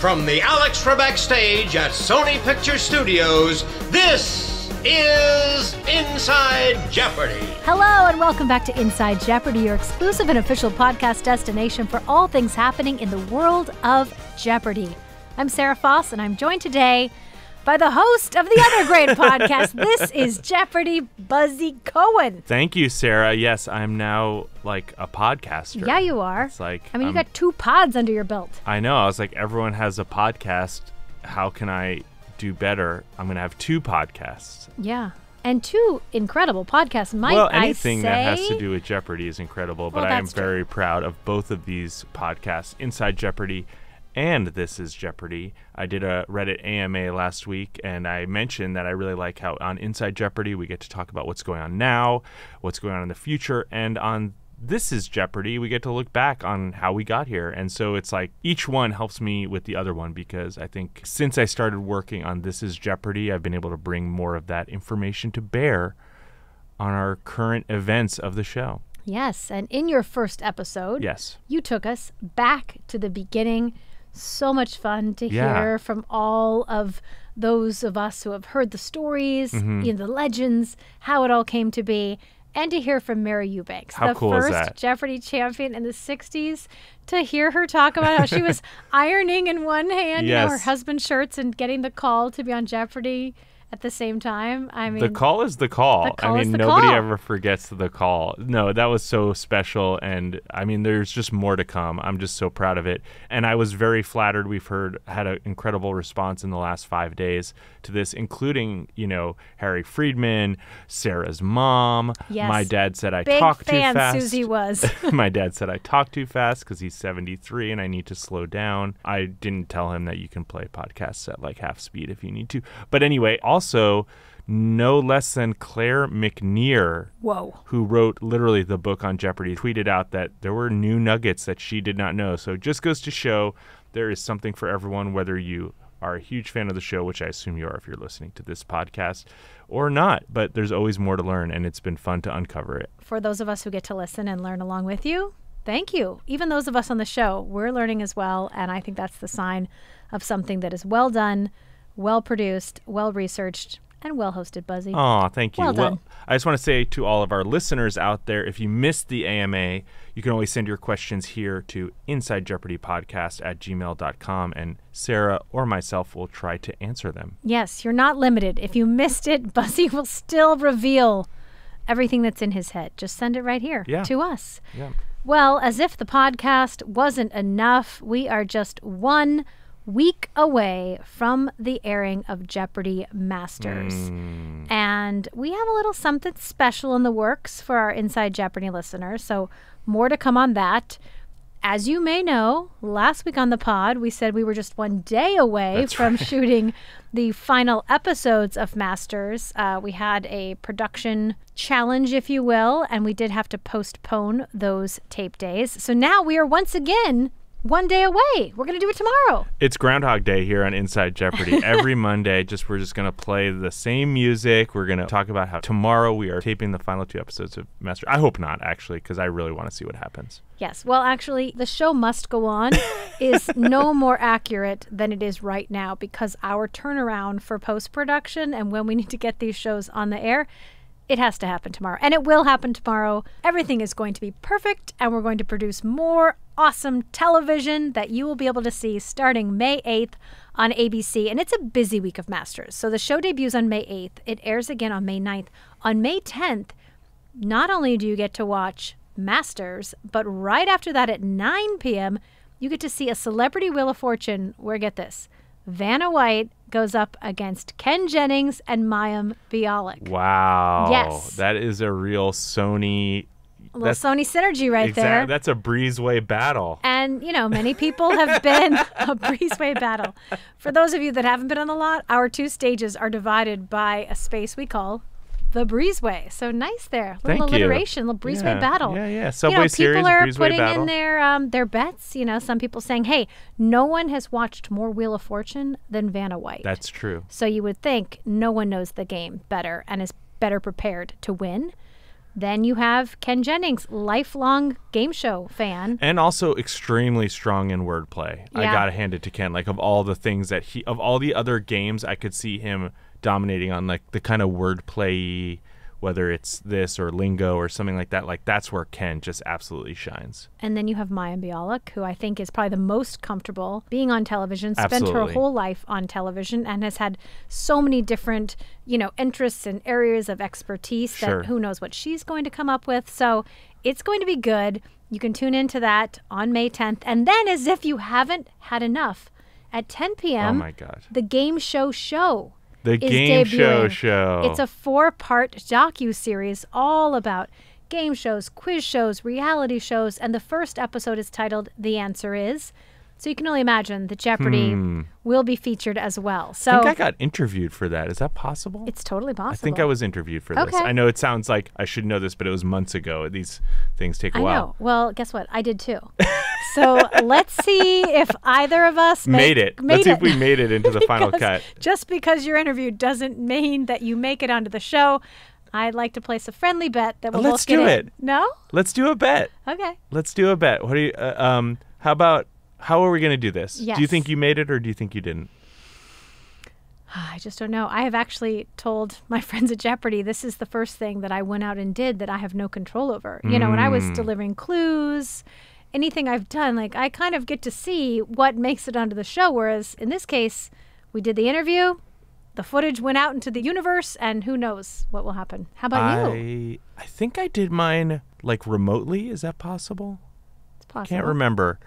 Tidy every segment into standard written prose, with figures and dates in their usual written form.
From the Alex Trebek stage at Sony Picture Studios, this is Inside Jeopardy! Hello and welcome back to Inside Jeopardy, your exclusive and official podcast destination for all things happening in the world of Jeopardy! I'm Sarah Foss and I'm joined today by the host of the other great podcast, This is Jeopardy, Buzzy Cohen. Thank you, Sarah. Yes, I'm now like a podcaster. Yeah, you are. It's like, I mean, you got 2 pods under your belt. I know. I was like, everyone has a podcast. How can I do better? I'm going to have 2 podcasts. Yeah. And 2 incredible podcasts, might I say. Well, anything that has to do with Jeopardy is incredible, but I am very proud of both of these podcasts, Inside Jeopardy and This is Jeopardy. I did a Reddit AMA last week, and I mentioned that I really like how on Inside Jeopardy we get to talk about what's going on now, what's going on in the future, and on This is Jeopardy we get to look back on how we got here. And so it's like each one helps me with the other one, because I think since I started working on This is Jeopardy, I've been able to bring more of that information to bear on our current events of the show. Yes, and in your first episode, yes, you took us back to the beginning. So much fun to hear from all of those of us who have heard the stories, you know, the legends, how it all came to be, and to hear from Mary Eubanks, how cool is that? The first Jeopardy champion in the 60s, to hear her talk about how she was ironing in one hand, you know, her husband's shirts and getting the call to be on Jeopardy at the same time. I mean, the call is the call. Nobody ever forgets the call. No, that was so special. And I mean, there's just more to come. I'm just so proud of it. And I was very flattered. We've had an incredible response in the last 5 days to this, including, you know, Harry Friedman, Sarah's mom. Yes. My dad said I talk too fast. Susie was. My dad said I talk too fast because he's 73 and I need to slow down. I didn't tell him that you can play podcasts at like half speed if you need to. But anyway, also, no less than Claire McNear, who wrote literally the book on Jeopardy, tweeted out that there were new nuggets that she did not know. So it just goes to show there is something for everyone, whether you are a huge fan of the show, which I assume you are if you're listening to this podcast, or not. But there's always more to learn, and it's been fun to uncover it. For those of us who get to listen and learn along with you, thank you. Even those of us on the show, we're learning as well, and I think that's the sign of something that is well done, well-produced, well-researched, and well-hosted, Buzzy. Oh, thank you. Well done. I just want to say to all of our listeners out there, if you missed the AMA, you can always send your questions here to InsideJeopardyPodcast@gmail.com, and Sarah or myself will try to answer them. Yes, you're not limited. If you missed it, Buzzy will still reveal everything that's in his head. Just send it right here to us. Yeah. Well, as if the podcast wasn't enough, we are just 1 week away from the airing of Jeopardy Masters. And we have a little something special in the works for our Inside Jeopardy listeners, so more to come on that. As you may know, last week on the pod, we said we were just 1 day away from shooting the final episodes of Masters. We had a production challenge, if you will, and we did have to postpone those tape days. So now we are once again 1 day away. We're going to do it tomorrow. It's Groundhog Day here on Inside Jeopardy. Every Monday, we're just going to play the same music. We're going to talk about how tomorrow we are taping the final 2 episodes of Master. I hope not, actually, because I really want to see what happens. Yes. Well, actually, the show must go on is no more accurate than it is right now, because our turnaround for post-production and when we need to get these shows on the air, it has to happen tomorrow. And it will happen tomorrow. Everything is going to be perfect, and we're going to produce more awesome television that you will be able to see starting May 8th on ABC. And it's a busy week of Masters. So the show debuts on May 8th. It airs again on May 9th. On May 10th, not only do you get to watch Masters, but right after that at 9 p.m., you get to see a Celebrity Wheel of Fortune where, get this, Vanna White goes up against Ken Jennings and Mayim Bialik. Wow. Yes. That is a real Sony... A little Sony synergy right there. That's a breezeway battle. And, you know, many people have been a breezeway battle. For those of you that haven't been on the lot, our 2 stages are divided by a space we call the breezeway. So nice there. Little alliteration, little breezeway battle. Yeah. Subway Series, people are breezeway putting battle. in their bets. You know, some people saying, hey, no one has watched more Wheel of Fortune than Vanna White. That's true. So you would think no one knows the game better and is better prepared to win. Then you have Ken Jennings, lifelong game show fan. And also extremely strong in wordplay. Yeah. I got to hand it to Ken. Like, of all the things that of all the other games, I could see him dominating on, like, the kind of wordplay, whether it's this or lingo or something like that. Like, that's where Ken just absolutely shines. And then you have Maya Bialik, who I think is probably the most comfortable being on television, spent Absolutely. her whole life on television, and has had so many different, interests and areas of expertise Sure. that who knows what she's going to come up with. So it's going to be good. You can tune into that on May 10th. And then, as if you haven't had enough, at 10 p.m., Oh, my God. the Game Show Show The is Game debuting. Show. It's a 4-part docuseries all about game shows, quiz shows, reality shows, and the first episode is titled The Answer Is. So you can only imagine that Jeopardy will be featured as well. So I think I got interviewed for that. Is that possible? it's totally possible. I think I was interviewed for this. Okay. I know it sounds like I should know this, but it was months ago. These things take a I while. know. Well, guess what? I did too. So let's see if either of us Made it. Let's see if we made it into the final Because cut. Just because you're interviewed doesn't mean that you make it onto the show. I'd like to place a friendly bet that we'll Let's both get do in. it. No? Let's do a bet. Okay. Let's do a bet. What do you? How are we going to do this? Yes. Do you think you made it or do you think you didn't? I just don't know. I have actually told my friends at Jeopardy this is the first thing that I went out and did that I have no control over. When I was delivering clues, anything I've done, like I kind of get to see what makes it onto the show. Whereas in this case, we did the interview, the footage went out into the universe, and who knows what will happen. How about you? I think I did mine like remotely. Is that possible? It's possible. Can't remember.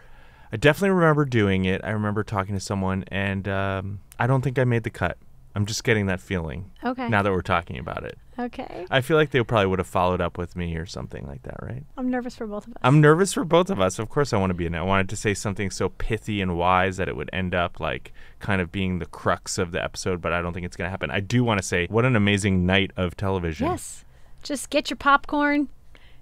I definitely remember doing it. I remember talking to someone, and I don't think I made the cut. I'm just getting that feeling. Okay. Now that we're talking about it. Okay. I feel like they probably would have followed up with me or something like that, right? I'm nervous for both of us. I'm nervous for both of us. Of course I want to be in it. I wanted to say something so pithy and wise that it would end up like kind of being the crux of the episode, but I don't think it's going to happen. I do want to say what an amazing night of television. Yes. Just get your popcorn,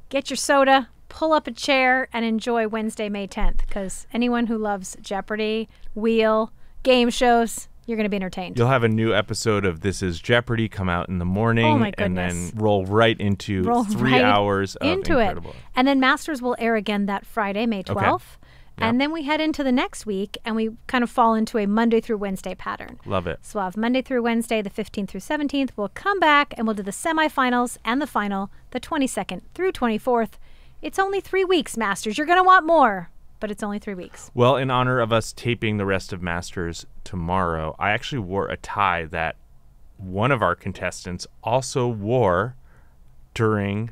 get your soda, pull up a chair, and enjoy Wednesday, May 10th, because anyone who loves Jeopardy, Wheel, game shows, you're going to be entertained. You'll have a new episode of This Is Jeopardy come out in the morning. Oh, my and goodness. then roll right into 3 right hours of into incredible. it. And then Masters will air again that Friday, May 12th. Okay. Yeah. And then we head into the next week, and we kind of fall into a Monday through Wednesday pattern. Love it. So we'll have Monday through Wednesday, the 15th through 17th. We'll come back, and we'll do the semifinals and the final, the 22nd through 24th. It's only 3 weeks, Masters. You're going to want more, but it's only 3 weeks. Well, in honor of us taping the rest of Masters tomorrow, I actually wore a tie that one of our contestants also wore during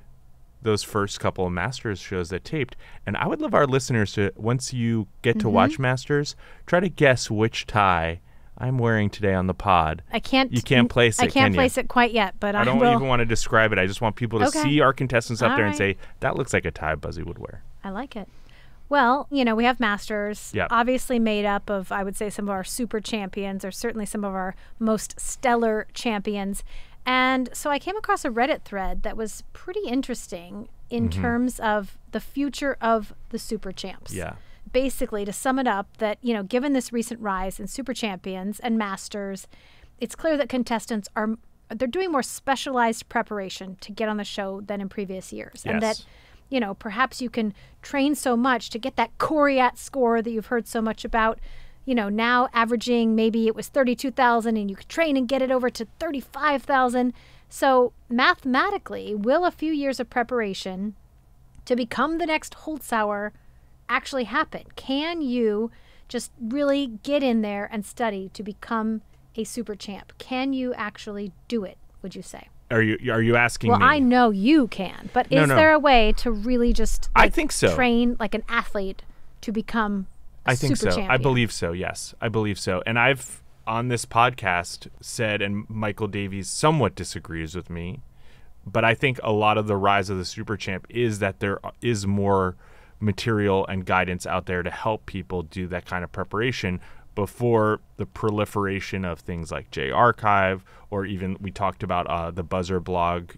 those first couple of Masters shows that taped. And I would love our listeners to, once you get to watch Masters, try to guess which tie I'm wearing today on the pod. I can't. You can't place it, I can't can you? place it quite yet, but I don't will. even want to describe it. I just want people to Okay. see our contestants up All there and right. say, that looks like a tie Buzzy would wear. I like it. Well, we have Masters, Yep. obviously made up of, I would say, some of our super champions, or certainly some of our most stellar champions. And so I came across a Reddit thread that was pretty interesting in terms of the future of the super champs. Yeah. Basically, to sum it up, that, given this recent rise in super champions and masters, it's clear that contestants they're doing more specialized preparation to get on the show than in previous years. And that, perhaps you can train so much to get that Coriat score that you've heard so much about, now averaging, maybe it was 32,000 and you could train and get it over to 35,000. So mathematically, will a few years of preparation to become the next Holzhauer actually happen? Can you just really get in there and study to become a super champ? Can you actually do it, would you say? Are you asking Well, me? I know you can, but No, is no. there a way to really just I think so. train like an athlete to become a I think super so. champion? I believe so, yes. I believe so. And I've, on this podcast, said, and Michael Davies somewhat disagrees with me, but I think a lot of the rise of the super champ is that there is more material and guidance out there to help people do that kind of preparation before the proliferation of things like J Archive, or even we talked about the Buzzer blog,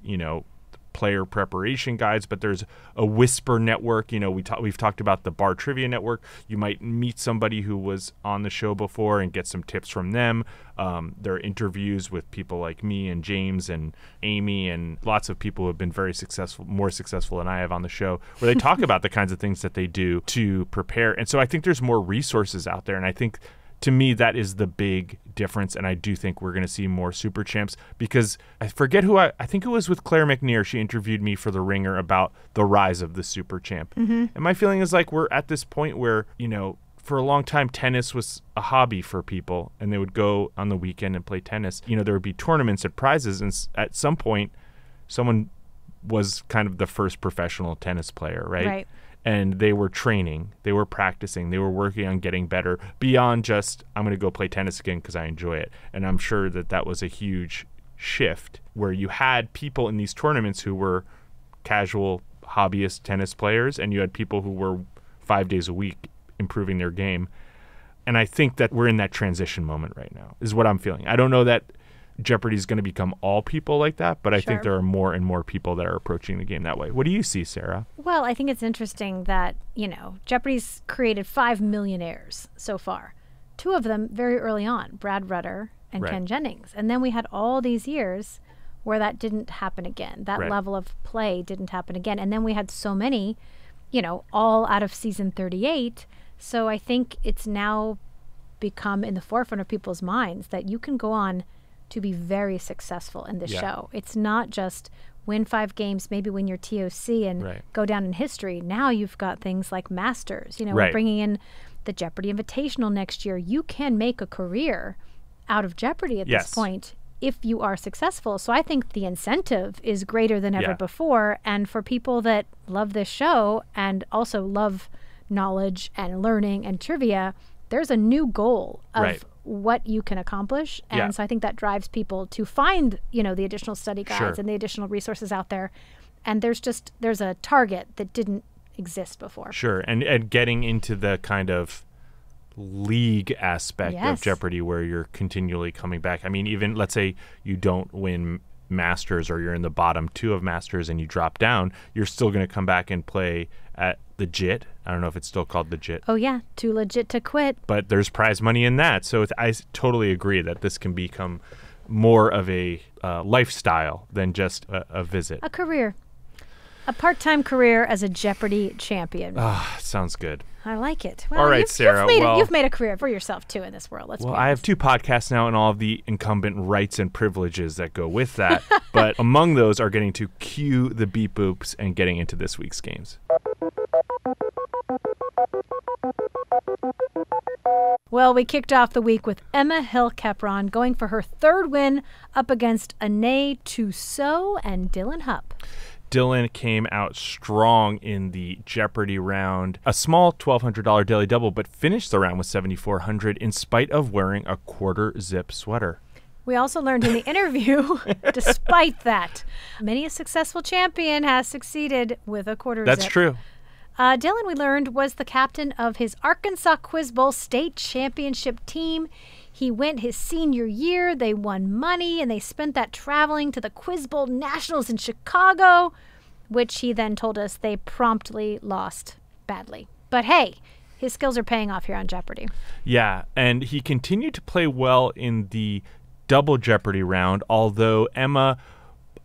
player preparation guides, but there's a whisper network. We've talked about the Bar Trivia Network. You might meet somebody who was on the show before and get some tips from them. There are interviews with people like me and James and Amy and lots of people who have been very successful, more successful than I have on the show, where they talk about the kinds of things that they do to prepare. And so I think there's more resources out there. And I think, to me, that is the big difference, and I do think we're going to see more Super Champs, because I forget who I think it was with Claire McNear. She interviewed me for The Ringer about the rise of the Super Champ. Mm-hmm. And my feeling is like we're at this point where, for a long time, tennis was a hobby for people, and they would go on the weekend and play tennis. There would be tournaments and prizes, and at some point, someone was kind of the first professional tennis player, right? Right. And they were training, they were practicing, they were working on getting better beyond just, I'm going to go play tennis again because I enjoy it. And I'm sure that was a huge shift where you had people in these tournaments who were casual hobbyist tennis players, and you had people who were 5 days a week improving their game. And I think that we're in that transition moment right now, is what I'm feeling. I don't know that Jeopardy is going to become all people like that, but I think there are more and more people that are approaching the game that way. What do you see, Sarah? Well, I think it's interesting that, Jeopardy's created 5 millionaires so far. 2 of them very early on, Brad Rutter and Ken Jennings. And then we had all these years where that didn't happen again. That level of play didn't happen again. And then we had so many, all out of season 38. So I think it's now become in the forefront of people's minds that you can go on to be very successful in this show. It's not just win 5 games, maybe win your TOC and go down in history. Now you've got things like Masters. We're bringing in the Jeopardy Invitational next year. You can make a career out of Jeopardy at this point if you are successful. So I think the incentive is greater than ever before. And for people that love this show and also love knowledge and learning and trivia, there's a new goal of what you can accomplish. And so I think that drives people to find, the additional study guides and the additional resources out there. And there's a target that didn't exist before. Sure. And getting into the kind of league aspect of Jeopardy where you're continually coming back. I mean, even let's say you don't win Masters or you're in the bottom 2 of Masters and you drop down, you're still going to come back and play at the JIT. I don't know if it's still called the JIT. Oh, yeah. Too legit to quit. But there's prize money in that. So I totally agree that this can become more of a lifestyle than just a visit. A career. A part-time career as a Jeopardy champion. Sounds good. I like it. Well, all right, Sarah. You've made a career for yourself, too, in this world. I have 2 podcasts now and all of the incumbent rights and privileges that go with that. But among those are getting to cue the beep boops and getting into this week's games. Well, we kicked off the week with Emma Hill-Capron going for her 3rd win up against Anae Tussaud and Dylan Hupp. Dylan came out strong in the Jeopardy round. A small $1,200 daily double, but finished the round with $7,400 in spite of wearing a quarter zip sweater. We also learned in the interview, despite that, many a successful champion has succeeded with a quarter zip. That's true. Dylan, we learned, was the captain of his Arkansas Quiz Bowl state championship team. He went his senior year. They won money, and they spent that traveling to the Quiz Bowl Nationals in Chicago, which he then told us they promptly lost badly. But hey, his skills are paying off here on Jeopardy. Yeah, and he continued to play well in the double Jeopardy round, although Emma,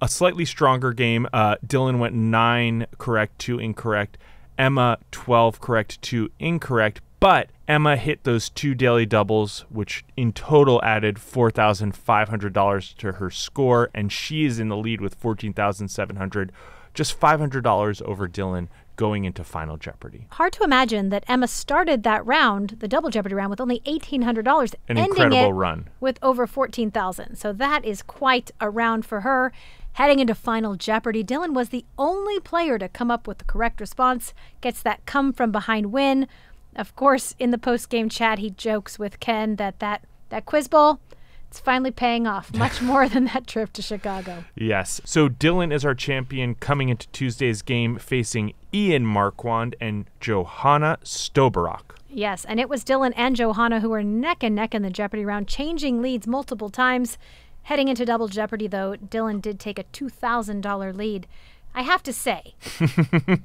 a slightly stronger game. Dylan went 9 correct, 2 incorrect. Emma, 12 correct, 2 incorrect. But Emma hit those 2 daily doubles, which in total added $4,500 to her score, and she is in the lead with $14,700, just $500 over Dylan going into Final Jeopardy. Hard to imagine that Emma started that round, the double Jeopardy round, with only $1,800, an incredible run with over $14,000. So that is quite a round for her. Heading into Final Jeopardy, Dylan was the only player to come up with the correct response, gets that come from behind win. Of course, in the post-game chat, he jokes with Ken that Quiz Bowl, it's finally paying off much more than that trip to Chicago. Yes. So Dylan is our champion coming into Tuesday's game, facing Ian Marquand and Johanna Stobarok. Yes, and it was Dylan and Johanna who were neck and neck in the Jeopardy round, changing leads multiple times. Heading into double Jeopardy, though, Dylan did take a $2,000 lead. I have to say,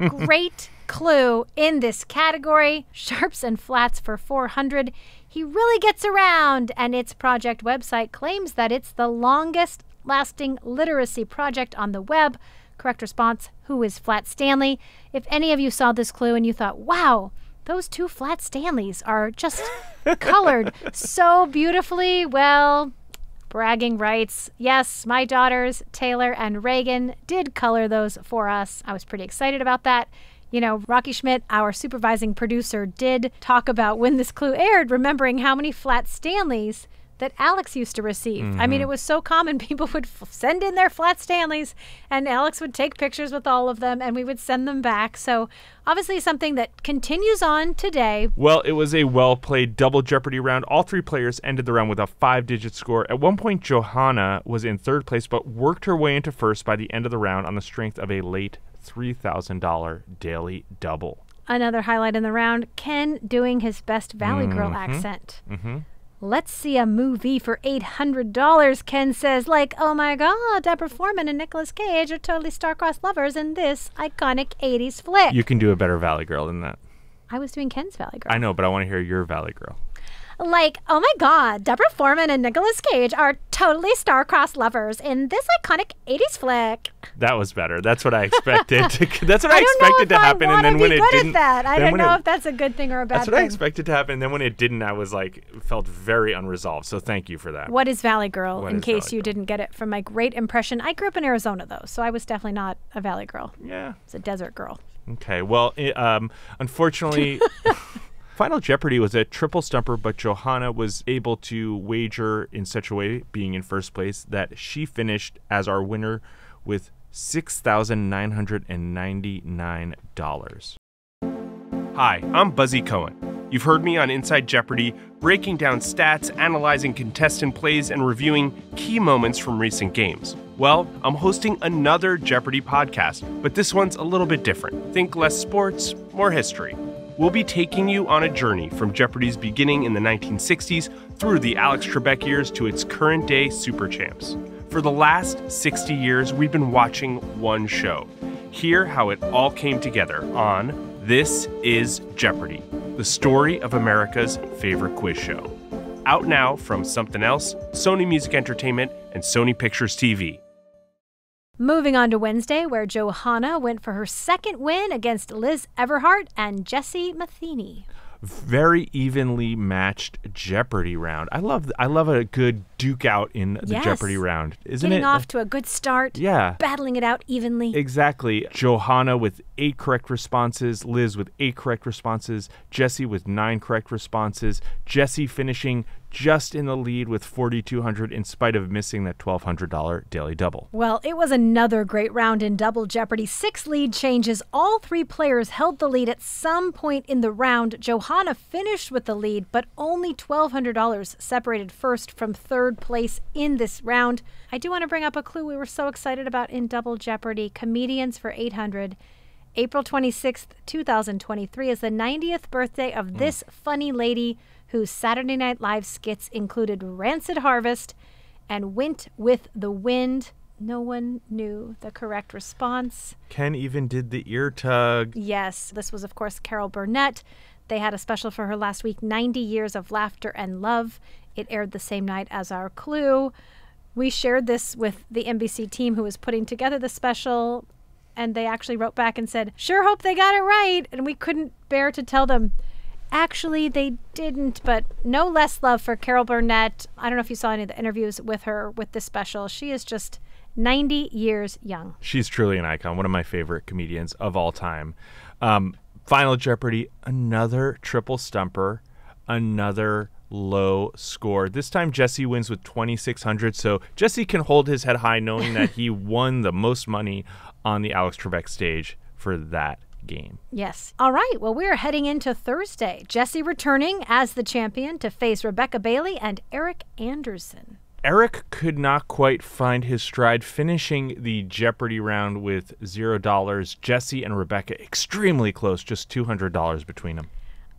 great clue in this category. Sharps and flats for 400. He really gets around, and its project website claims that it's the longest lasting literacy project on the web. Correct response, who is Flat Stanley? If any of you saw this clue and you thought, wow, those two Flat Stanleys are just colored so beautifully, well, bragging rights. Yes, my daughters, Taylor and Reagan, did color those for us. I was pretty excited about that. You know, Rocky Schmidt, our supervising producer, did talk about when this clue aired, remembering how many Flat Stanleys that Alex used to receive. I mean, it was so common. People would send in their Flat Stanleys, and Alex would take pictures with all of them, and we would send them back. So obviously something that continues on today. Well, it was a well-played double Jeopardy round. All three players ended the round with a 5-digit score. At one point, Johanna was in third place, but worked her way into first by the end of the round on the strength of a late $3,000 daily double. Another highlight in the round, Ken doing his best Valley Girl accent. Let's see a movie for $800, Ken says, like, oh my God, Deborah Foreman and Nicolas Cage are totally star-crossed lovers in this iconic 80s flick. You can do a better Valley Girl than that. I was doing Ken's Valley Girl. I know, but I want to hear your Valley Girl. Like, oh my God, Deborah Foreman and Nicolas Cage are totally star-crossed lovers in this iconic 80s flick. That was better. That's what I expected. That's what I expected to happen, and then when it didn't, I don't know if that's a good thing or a bad thing. That's what I expected to happen, and then when it didn't, I was like, felt very unresolved. So thank you for that. What is Valley Girl? In case you didn't get it from my great impression, I grew up in Arizona though, so I was definitely not a Valley Girl. Yeah, it's a desert girl. Okay, well, unfortunately. Final Jeopardy was a triple stumper, but Johanna was able to wager in such a way, being in first place, that she finished as our winner with $6,999. Hi, I'm Buzzy Cohen. You've heard me on Inside Jeopardy, breaking down stats, analyzing contestant plays, and reviewing key moments from recent games. Well, I'm hosting another Jeopardy podcast, but this one's a little bit different. Think less sports, more history. We'll be taking you on a journey from Jeopardy's beginning in the 1960s through the Alex Trebek years to its current-day super champs. For the last 60 years, we've been watching one show. Hear how it all came together on This is Jeopardy, the story of America's favorite quiz show. Out now from Something Else, Sony Music Entertainment, and Sony Pictures TV. Moving on to Wednesday, where Johanna went for her second win against Liz Everhart and Jessie Matheny. Very evenly matched Jeopardy round. I love a good duke out in the Jeopardy round, isn't it? Getting off to a good start. Yeah. Battling it out evenly. Exactly. Johanna with 8 correct responses, Liz with 8 correct responses, Jessie with 9 correct responses, Jessie finishing just in the lead with $4,200 in spite of missing that $1,200 daily double. Well, it was another great round in Double Jeopardy. 6 lead changes. All 3 players held the lead at some point in the round. Johanna finished with the lead, but only $1,200 separated first from third place in this round. I do want to bring up a clue we were so excited about in Double Jeopardy. Comedians for $800. April 26th, 2023 is the 90th birthday of this funny lady whose Saturday Night Live skits included Rancid Harvest and Went with the Wind. No one knew the correct response. Ken even did the ear tug. Yes, this was, of course, Carol Burnett. They had a special for her last week, 90 Years of Laughter and Love. It aired the same night as our clue. We shared this with the NBC team who was putting together the special, and they actually wrote back and said, sure hope they got it right. And we couldn't bear to tell them, actually, they didn't, but no less love for Carol Burnett. I don't know if you saw any of the interviews with her with this special. She is just 90 years young. She's truly an icon, one of my favorite comedians of all time. Final Jeopardy, another triple stumper, another low score. This time Jessie wins with $2,600, so Jessie can hold his head high knowing that he won the most money on the Alex Trebek stage for that game. Yes. All right. Well, we're heading into Thursday. Jessie returning as the champion to face Rebecca Bailey and Eric Anderson. Eric could not quite find his stride, finishing the Jeopardy round with $0. Jessie and Rebecca extremely close, just $200 between them.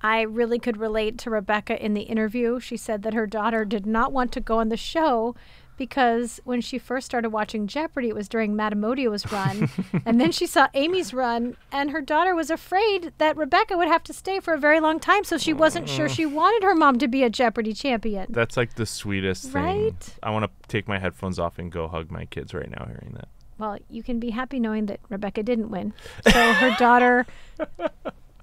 I really could relate to Rebecca in the interview. She said that her daughter did not want to go on the show because when she first started watching Jeopardy, it was during Matamodio's run, and then she saw Amy's run, and her daughter was afraid that Rebecca would have to stay for a very long time, so she wasn't sure she wanted her mom to be a Jeopardy champion. That's like the sweetest thing. Right? I want to take my headphones off and go hug my kids right now hearing that. Well, you can be happy knowing that Rebecca didn't win. So her daughter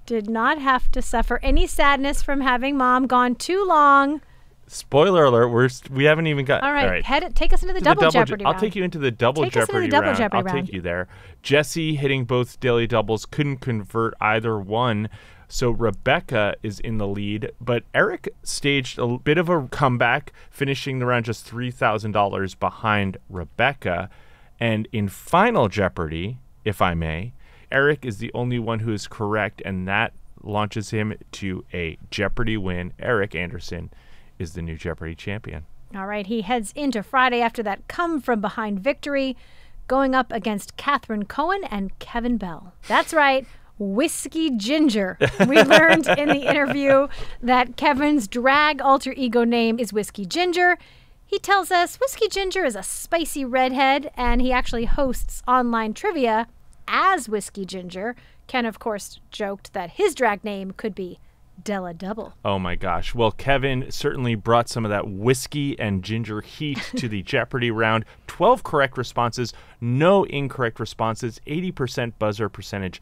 did not have to suffer any sadness from having mom gone too long. Spoiler alert, we haven't even got... All right. Take us into the double Jeopardy round. I'll take you into the double Jeopardy round. I'll take you there. Jesse, hitting both daily doubles, couldn't convert either one. So Rebecca is in the lead, but Eric staged a bit of a comeback, finishing the round just $3,000 behind Rebecca. And in Final Jeopardy, if I may, Eric is the only one who is correct, and that launches him to a Jeopardy win. Eric Anderson is the new Jeopardy champion. All right, he heads into Friday after that come-from-behind victory, going up against Catherine Cohen and Kevin Bell. That's right, Whiskey Ginger. We learned in the interview that Kevin's drag alter ego name is Whiskey Ginger. He tells us Whiskey Ginger is a spicy redhead, and he actually hosts online trivia as Whiskey Ginger. Ken, of course, joked that his drag name could be Della Double. Oh my gosh. Well, Kevin certainly brought some of that whiskey and ginger heat to the Jeopardy round. 12 correct responses, no incorrect responses, 80% buzzer percentage.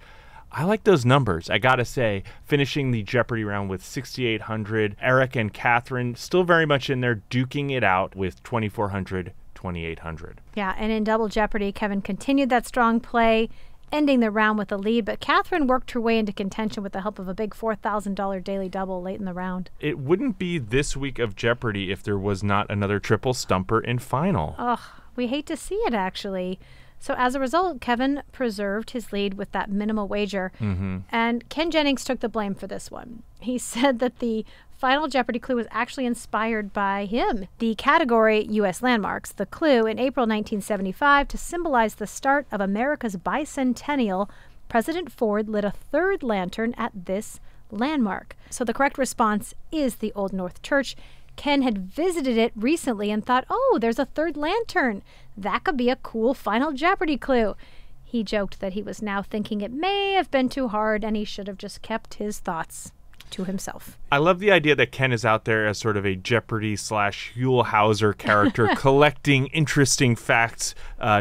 I like those numbers, I gotta say. Finishing the Jeopardy round with 6,800. Eric and Catherine still very much in there, duking it out with 2,400, 2,800. Yeah, and in Double Jeopardy, Kevin continued that strong play, ending the round with a lead, but Catherine worked her way into contention with the help of a big $4,000 daily double late in the round. It wouldn't be this week of Jeopardy if there was not another triple stumper in Final. Ugh, we hate to see it, actually. So as a result, Kevin preserved his lead with that minimal wager, and Ken Jennings took the blame for this one. He said that the Final Jeopardy clue was actually inspired by him. The category U.S. landmarks, the clue in April 1975 to symbolize the start of America's bicentennial, President Ford lit a third lantern at this landmark. So the correct response is the Old North Church. Ken had visited it recently and thought, oh, there's a third lantern. That could be a cool Final Jeopardy clue. He joked that he was now thinking it may have been too hard and he should have just kept his thoughts to himself. I love the idea that Ken is out there as sort of a Jeopardy/Huell Hauser character, collecting interesting facts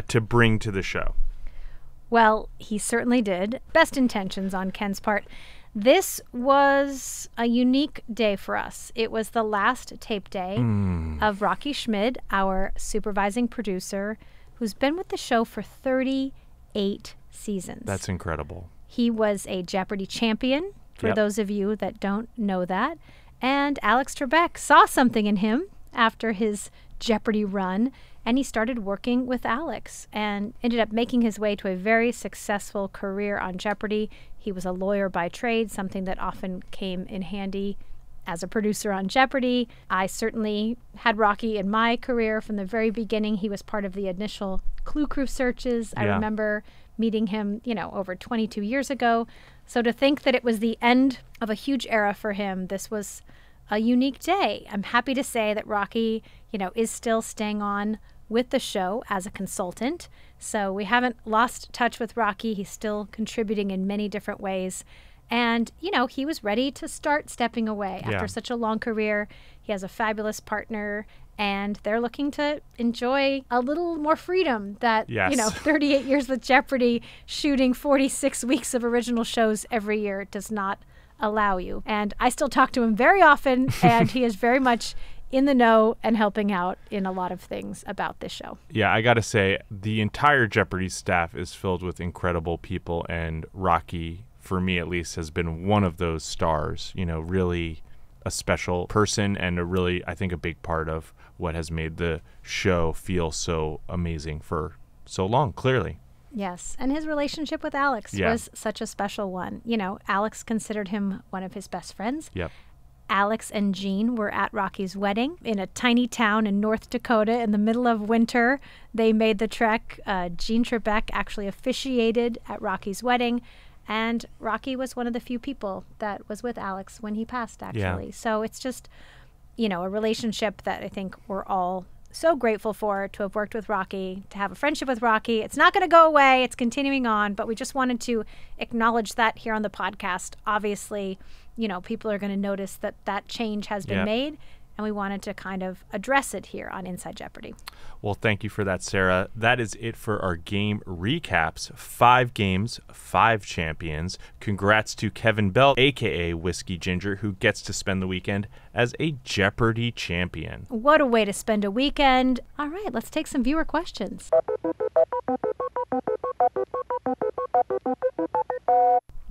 to bring to the show. Well, he certainly did. Best intentions on Ken's part. This was a unique day for us. It was the last tape day of Rocky Schmid, our supervising producer, who's been with the show for 38 seasons. That's incredible. He was a Jeopardy champion, for those of you that don't know that. And Alex Trebek saw something in him after his Jeopardy run, and he started working with Alex and ended up making his way to a very successful career on Jeopardy. He was a lawyer by trade, something that often came in handy as a producer on Jeopardy. I certainly had Rocky in my career from the very beginning. He was part of the initial Clue Crew searches. I remember meeting him, over 22 years ago. So to think that it was the end of a huge era for him, this was a unique day. I'm happy to say that Rocky, is still staying on with the show as a consultant. So we haven't lost touch with Rocky. He's still contributing in many different ways. And, he was ready to start stepping away after such a long career. He has a fabulous partner, and they're looking to enjoy a little more freedom that, 38 years with Jeopardy, shooting 46 weeks of original shows every year does not allow you. And I still talk to him very often, and he is very much in the know and helping out in a lot of things about this show. Yeah, I got to say, the entire Jeopardy staff is filled with incredible people, and Rocky, for me at least, has been one of those stars, really a special person and I think, a big part of what has made the show feel so amazing for so long, clearly. Yes, and his relationship with Alex was such a special one. Alex considered him one of his best friends. Yep. Alex and Jean were at Rocky's wedding in a tiny town in North Dakota in the middle of winter. They made the trek. Jean Trebek actually officiated at Rocky's wedding, and Rocky was one of the few people that was with Alex when he passed, actually. So it's just, a relationship that I think we're all so grateful for to have worked with Rocky, to have a friendship with Rocky. It's not going to go away. It's continuing on, but we just wanted to acknowledge that here on the podcast. Obviously, people are going to notice that change has been made, and we wanted to kind of address it here on Inside Jeopardy. Well, thank you for that, Sarah. That is it for our game recaps. 5 games, 5 champions. Congrats to Kevin Bell, a.k.a. Whiskey Ginger, who gets to spend the weekend as a Jeopardy champion. What a way to spend a weekend. All right, let's take some viewer questions.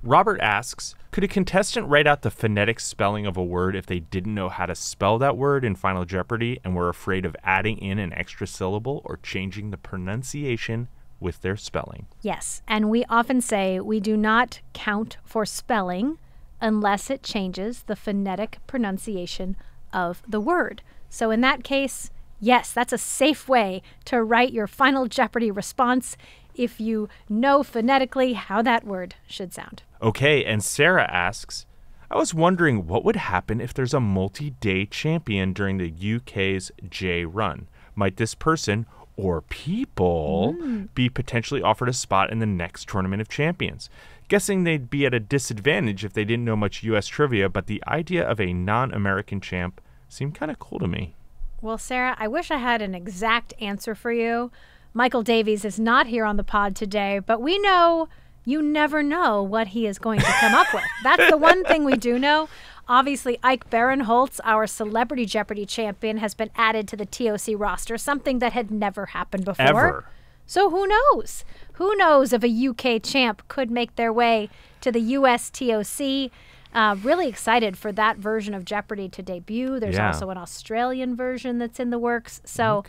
Robert asks, could a contestant write out the phonetic spelling of a word if they didn't know how to spell that word in Final Jeopardy and were afraid of adding in an extra syllable or changing the pronunciation with their spelling? Yes, and we often say we do not count for spelling unless it changes the phonetic pronunciation of the word. So in that case, yes, that's a safe way to write your Final Jeopardy response if you know phonetically how that word should sound. Okay, and Sarah asks, I was wondering what would happen if there's a multi-day champion during the UK's J run. Might this person or people be potentially offered a spot in the next Tournament of Champions? Guessing they'd be at a disadvantage if they didn't know much US trivia, but the idea of a non-American champ seemed kind of cool to me. Well, Sarah, I wish I had an exact answer for you. Michael Davies is not here on the pod today, but we know you never know what he is going to come up with. That's the one thing we do know. Obviously, Ike Barinholtz, our Celebrity Jeopardy champion, has been added to the TOC roster, something that had never happened before. Ever. So who knows? Who knows if a UK champ could make their way to the US TOC? Really excited for that version of Jeopardy to debut. There's also an Australian version that's in the works. So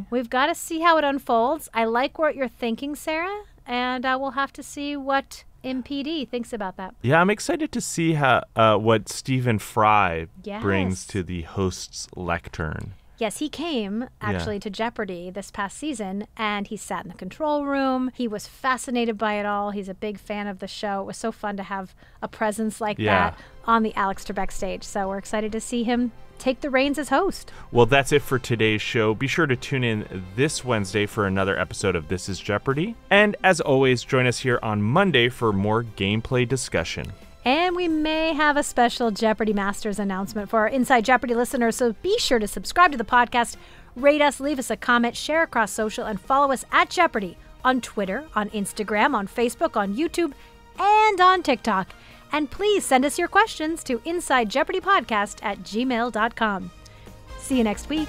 we've got to see how it unfolds. I like what you're thinking, Sarah, and we'll have to see what MPD thinks about that. Yeah, I'm excited to see how what Stephen Fry brings to the host's lectern. Yes, he came actually to Jeopardy this past season, and he sat in the control room. He was fascinated by it all. He's a big fan of the show. It was so fun to have a presence like that on the Alex Trebek stage. So we're excited to see him take the reins as host. Well, that's it for today's show. Be sure to tune in this Wednesday for another episode of This is Jeopardy. And as always, join us here on Monday for more gameplay discussion. And we may have a special Jeopardy Masters announcement for our Inside Jeopardy listeners, so be sure to subscribe to the podcast, rate us, leave us a comment, share across social, and follow us at Jeopardy on Twitter, on Instagram, on Facebook, on YouTube, and on TikTok. And please send us your questions to InsideJeopardyPodcast@gmail.com. See you next week.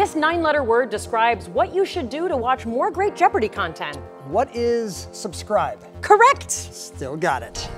This 9-letter word describes what you should do to watch more great Jeopardy content. What is subscribe? Correct! Still got it.